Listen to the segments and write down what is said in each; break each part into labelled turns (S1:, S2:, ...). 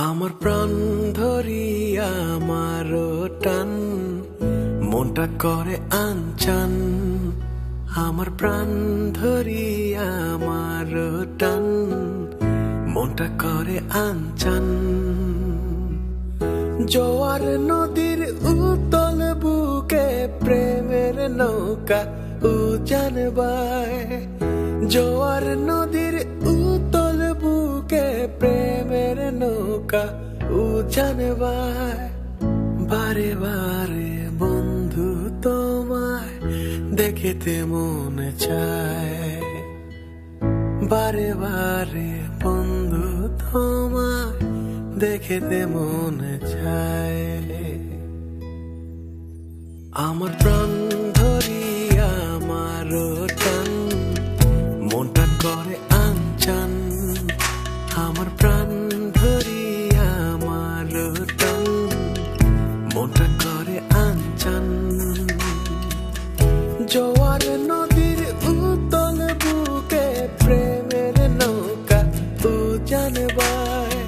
S1: আমার প্রাণ ধরিয়া আমার টান মনটা করে আনচান। আমার প্রাণ ধরিয়া আমার টান মনটা করে আনচান। জোয়ার নদীর উতল বুকে প্রেমের নৌকা উজান বায়। জোয়ার নদীর উতল বুকে প্রেমের নৌকা উজান বায়। বারে বারে বন্ধু তোমায় দেখিতে মনে চায়। বারে বারে বন্ধু তোমায় দেখিতে মনে চায়। আমার প্রাণ ধরিয়া আমার টান মনটা করে আনচান। আমার প্রাণ ধরিয়া আমার টান মনটা করে আনচান। জোয়ার নদীর উতল বুকে প্রেমের নৌকা উজান বায়।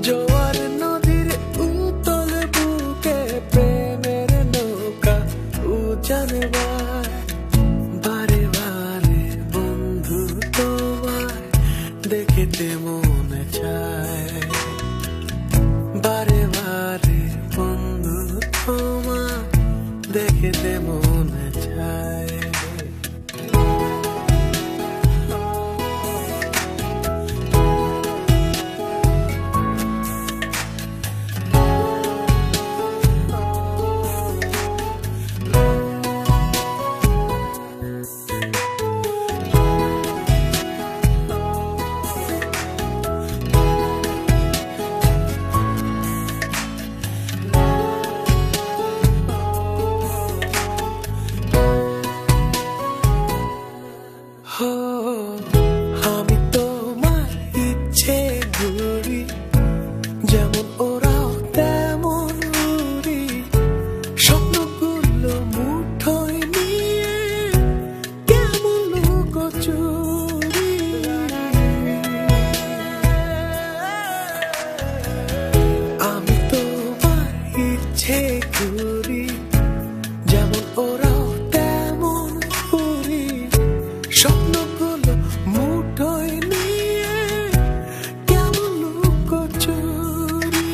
S1: জোয়ার নদীর উতল বুকে প্রেমের নৌকা উজান বায়। বারে বারে বন্ধু তোমায় দেখিতে মনে চায়। বারে বারে বন্ধু তোমায় দেখিতে মনে চায়। আমি তোমার ইচ্ছে ঘুরি, যেমন ওরাও তেমন উড়ি। স্বপ্নগুলো মুঠোয় নিয়ে কেমন লুকোচুরি। আমি তোমার ইচ্ছে ঘুরি, যেমন ওরাও তেমন উড়ি। স্বপ্নগুলো মুঠোয় নিয়ে কেমন লুকোচুরি।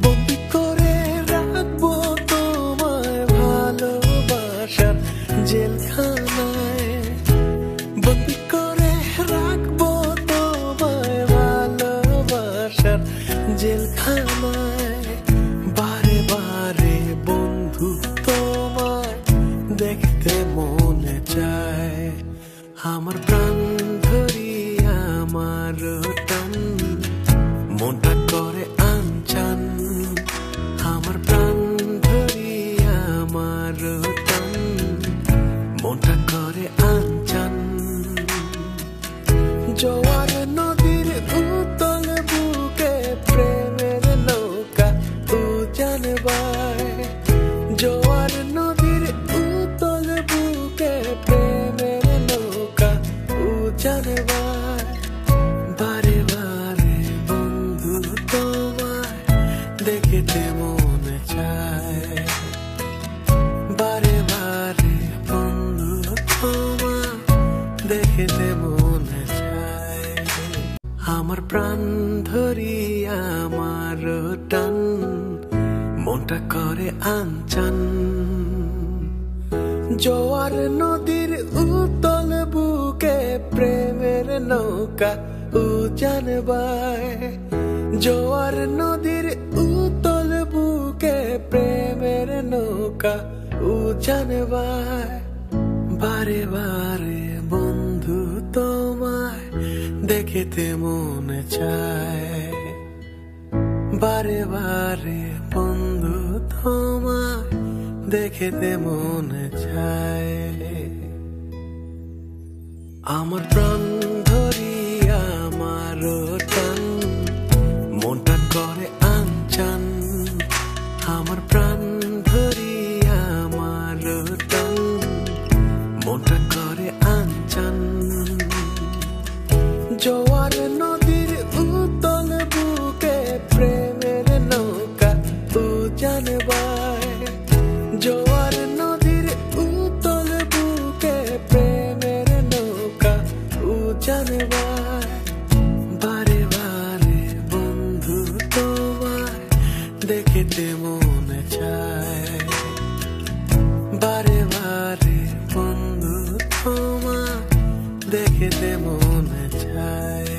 S1: বন্দি করে রাখবো তোমায় ভালোবাসার জেলখানায়। বন্দি করে রাখবো তোমায় ভালোবাসার জেলখানায়। বারে বারে বন্ধু তোমায় দেখতে মনে চায়। আমার প্রাণ ধরিয়া আমার টান মনটা করে আনচান। আমার প্রাণ ধরিয়া আমার টান মনটা করে আনচান। জোয়ার নদীর উতল বুকে প্রেমের নৌকা উজান বায়। জোয়ার নদীর উতল বুকে প্রেমের নৌকা উজান বায়। বারে বারে বন্ধু তোমায় দেখিতে মনে চায়। বারে বারে বন্ধু তোমায় দেখিতে মনে চায়। আমার প্রাণ ধরিয়া আমার টান মনটা করে আনচান। জোয়ার নদীর উতল বুকে প্রেমের নৌকা উজান বায়। জোয়ার নদীর উতল বুকে প্রেমের নৌকা উজান বায়। বারে বারে বন্ধু তোমায় দেখিতে মনে চায়। বারে বারে বন্ধু তোমায় দেখিতে মনে চায়। আমার প্রাণ ধরিয়া আমার টান মনটা করে আনচান। আমার প্রাণ ধরিয়া আমার টান মনটা করে আনচান। জোয়ার নদীর উতল বুকে বায় জোয়ার নদীর উতল বুকে প্রেমের নৌকা উজান বায় বারে বারে বন্ধু তোমায় দেখিতে মনে চায় বারে বারে বন্ধু তোমায় দেখিতে মনে চায়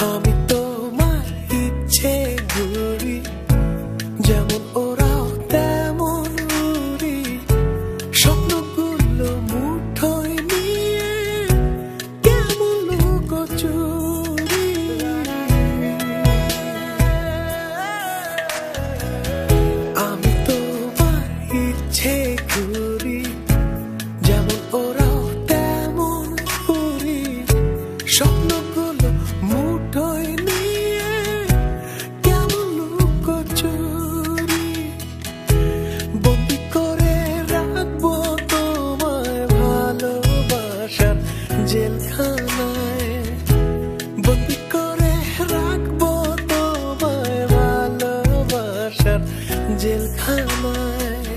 S1: আমি তোমার ইচ্ছে ঘুরি যেমন ওরাও তেমন উড়ি স্বপ্নগুলো মুঠোয় নিয়ে কেমন লুকোচুরি আমি তোমার ইচ্ছে ঘুরি যেমন ওরাও তেমন উড়ি স্বপ্নগুলো মুঠোয় নিয়ে কেমন লুকোচুরি বন্দি করে রাখবো তোমায় ভালোবাসার জেলখানায় বন্দি করে রাখবো তোমায় ভালোবাসার জেলখানায়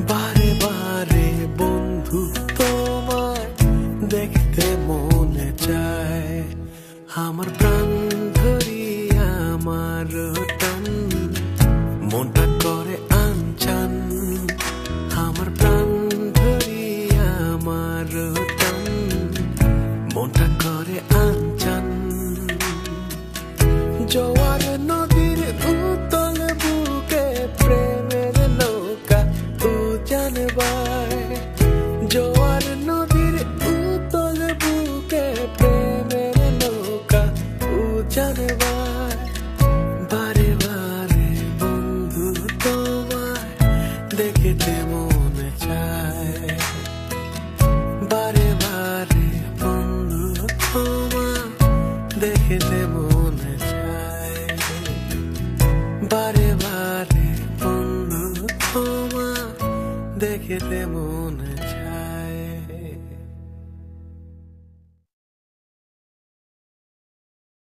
S1: বারে বারে বন্ধু তোমায় দেখতে মনে চায় আমার প্রাণ ধরি আমার টান মনটা করে আনচান আমার প্রাণ ধরি আমার টান মনটা করে আনচান জোয়ার নদীর উতল বুকে প্রেমের নৌকা উজান বায় জোয়ার নদীর উতল বুকে প্রেমের নৌকা উজান বায় বারে বারে বন্ধু তোমায় দেখিতে মনে চায় বারে বারে বন্ধু তোমায় দেখিতে মনে চায় বারে বারে বন্ধু তোমায় দেখিতে মনে